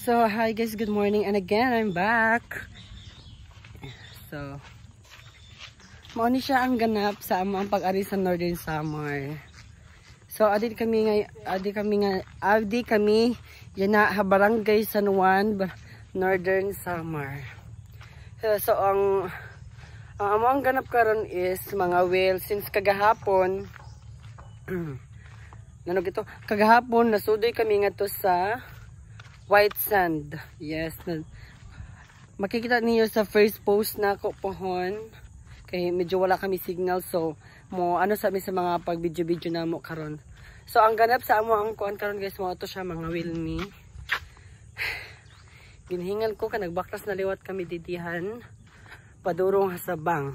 So, hi guys, good morning, and again, I'm back. So, mauni siya ang ganap sa among pag-ari sa Northern Samar. So, adi kami yana barangay San Juan, Northern Samar. So, ang among ganap karon is mga whale since kagahapon. Kagahapon nasudoy kami ngadto sa white sand. Yes. Makikita niyo sa first post na ako pohon. Kaya medyo wala kami signal. So, sa mga pag-video-video na mo karon. So, ang ganap sa amo ang kuan karon guys, mo ito siya mga wilmi. Ginhingal ko ka nagbaklas na liwat kami didihan. Padurong hasabang.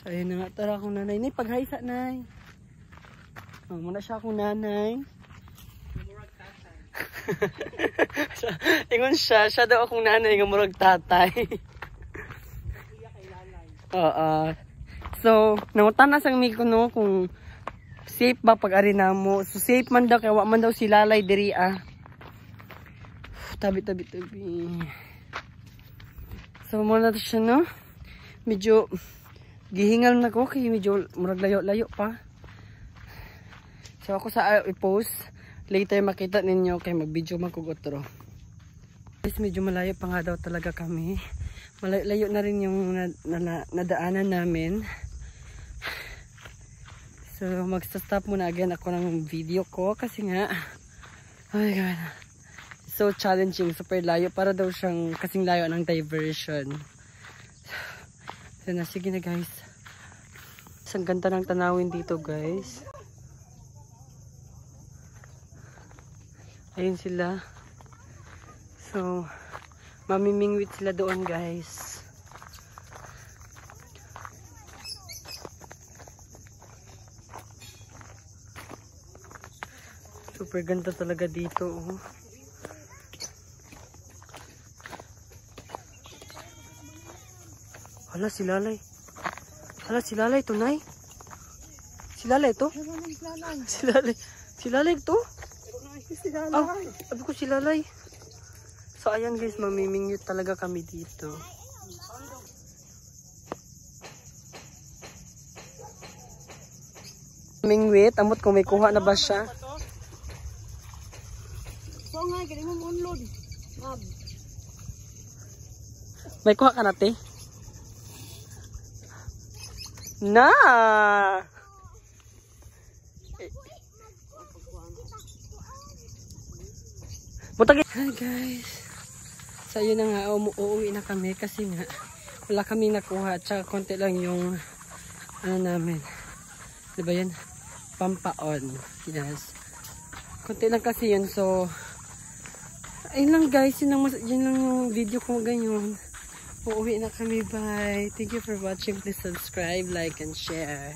So, ayun na nga, tara akong nanay. Nay, paghaysa, nay. Muna siya akong nanay. Ingon siya daw akong nanay nga murag tatay. So, nangutan na sang miko no kung safe ba pag-ari na mo. So, safe man daw, kaya wa man daw si lalay diri Tabi. So, muna siya no. Medyo gihingal na ko kaya medyo murag layo-layo pa. So ako sa i-post later makita ninyo kay mag-video man ko otro. Guys, medyo malayo pa nga daw talaga kami. Malayo na rin yung nadaanan namin. So magsa-stop muna again ako ng video ko kasi nga oh my god. So challenging, super layo para daw siyang kasing layo ng diversion. So sige na guys. Ang ganda ng tanawin dito guys. Ayun sila. So, mamimingwit sila doon guys. Super ganda talaga dito. Oh. Hala si lalay. Hala si lalay to, nay. Si lalay to? Si lalay to? Sabi ko si lalay. So ayan guys, mamimingwit talaga kami dito. Mingwit, amot kung may kuha na ba siya. May kuha ka na, te? Na! Hi guys! So yun na nga, uuwi na kami kasi nga wala kami nakuha at saka konti lang yung namin. Diba yan? Pampaon. Yes. Konti lang kasi yun. So ayun lang guys, yun lang yung video ko ganyan. Uuwi na kami. Bye! Thank you for watching. Please subscribe, like, and share.